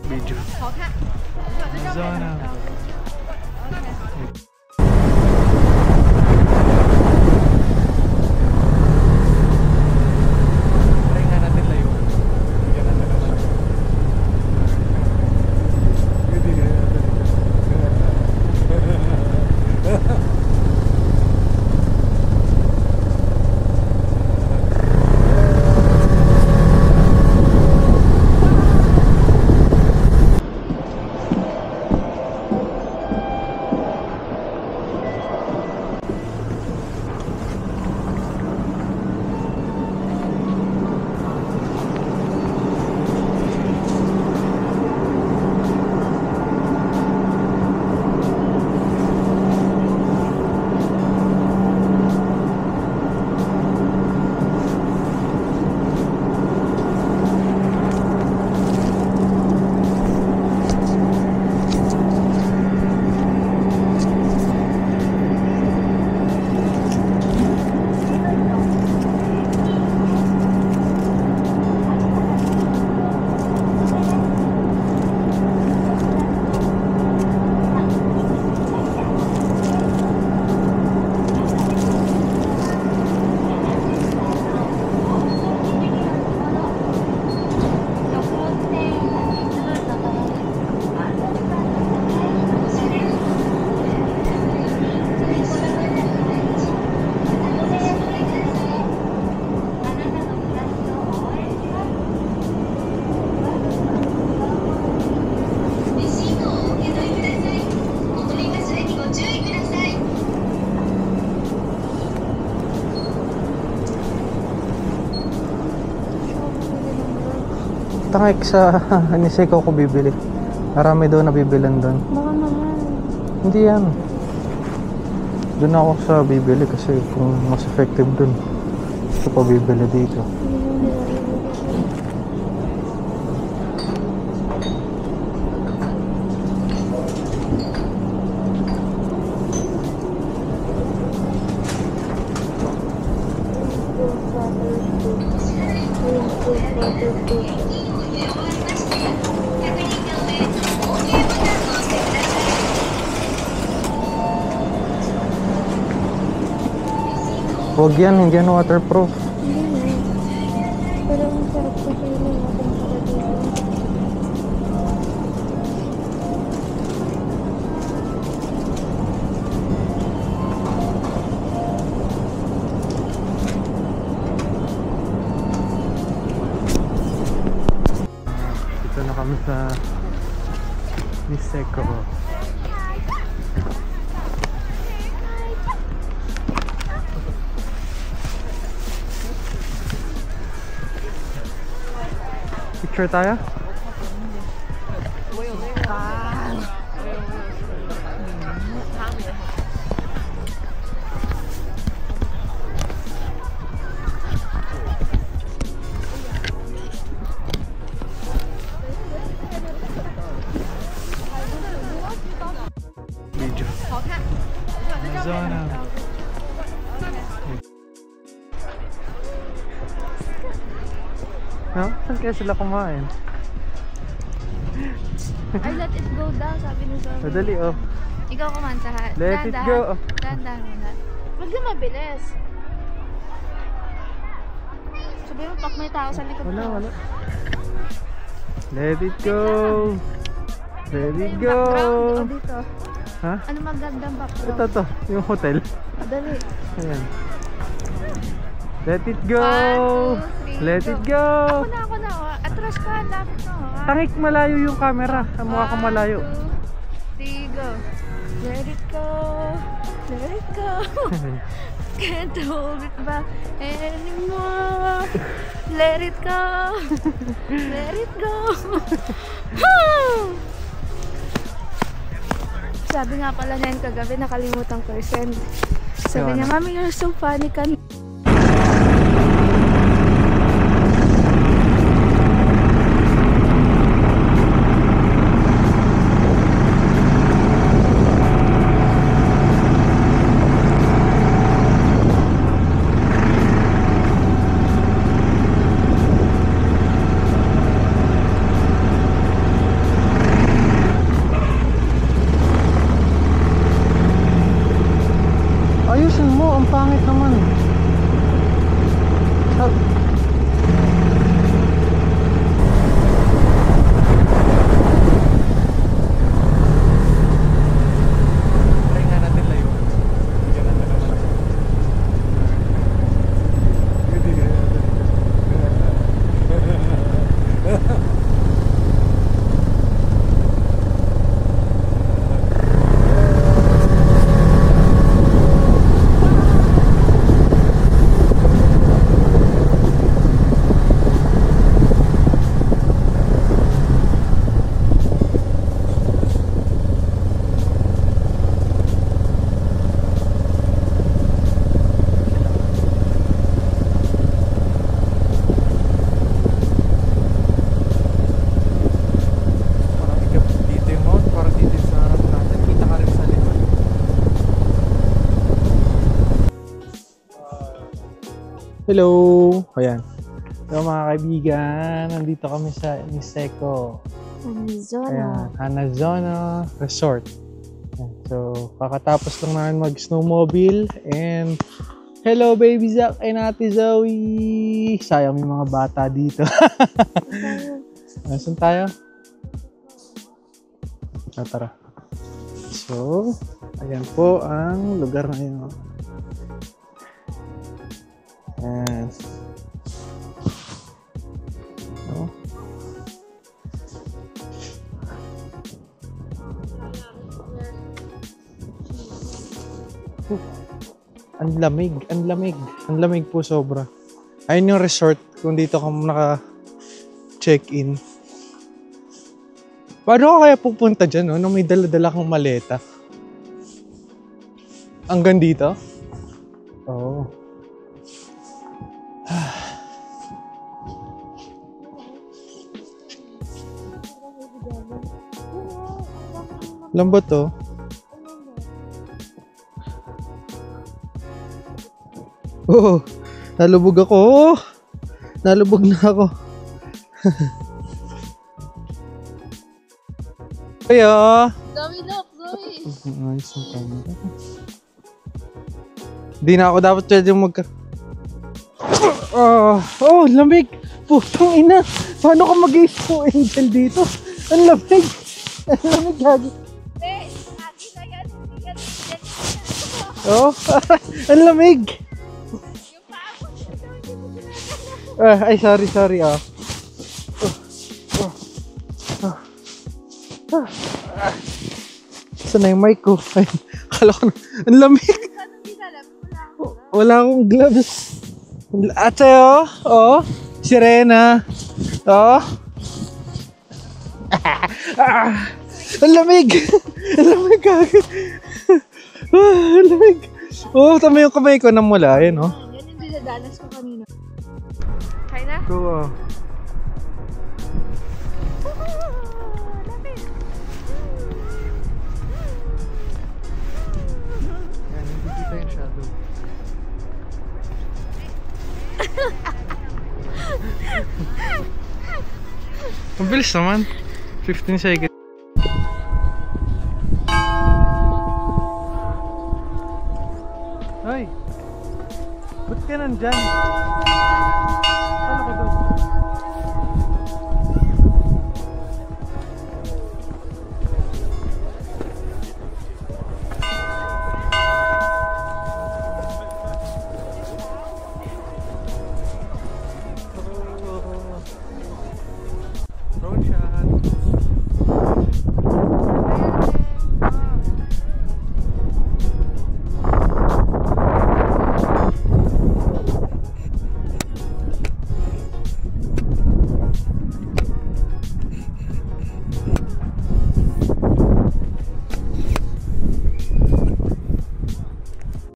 video. 好看，这照片。OK。 Tangik sa Niseko ko bibili. Marami doon na bibilan doon. Baka naman. Hindi yan. Doon ako sa bibili kasi kung mas effective doon. Gusto ko bibili dito. Huwag yan, hindi yan waterproof. Hindi na. Pero ang sarap sa feeling natin para dito. Dito na kami sa Niseko. Picture tayo? Video. 好看，这照片。 No? Saan kaya sila kumain? Ay, let it go daw, sabi ni Zoe. Madali oh. Ikaw kumanta ha. Let it go. Dahan-dahan muna. Huwag na mabilis. Sabi mo, pak may tao sa likod Wala, ko. wala. Let it go. Let it go. Background, o dito. Ha? Ano magandang background? Ito to, yung hotel. Dali. Ayan. Let it go. 1, 2, 3, Let it go. Ako na. Atras ka, lapit mo. Tangik malayo yung camera. Mukha kang malayo. 1, 2, 3, go. Let it go. Let it go. Can't hold it back anymore. Let it go. Let it go. Sabi nga pala na yun kagabi, nakalimutan ko i-send. Sabi niya, Mami, you're so funny ka. Hello! Ayan. So mga kaibigan, nandito kami sa Niseko. Arizona. Hanazono Resort. Ayan. So, kakatapos lang namin mag-snowmobile and hello baby Zach and Ate Zoe! Sayang may mga bata dito. Nasaan tayo? Tara. So, ayan po ang lugar na yun. Ayan. So, ang lamig po sobra. Ayun yung resort kung dito ka naka-check-in. Paano ka kaya pupunta dyan, no? Nung may dala-dala kang maleta? Hanggang dito? Oo. Lambot to. Oo. Nalubog ako. Nalubog na ako. Kaya. Zoe, look! Zoe! Ayos ang camera. Hindi na ako dapat pwede oh, lamig! Putang ina! Paano ka mag-i-snow angel dito? Ang lamig! Ang lamig, gagi. Eh, agi na yan. Hindi yan. Oh, ang lamig! Yung paa mo dito, hindi mo ginagano. Ay, sorry. Saan na yung mic ko? Ay, kala ko na. Ang lamig! Paano hindi alam? Wala akong gloves. Ate, oh. Sirena. Oh. Ang lamig! Ang lamig kagad. Ang lamig. Oh, tama yung kamay ko namula. Ayan, oh. Yan yung dinadanas ko kanina. Kaya na? Go, Lamig. Yan, hindi kita yung shadow. Ang bilis naman. 15 seconds. Ay! Ba't ka nandyan? Paano ka doon?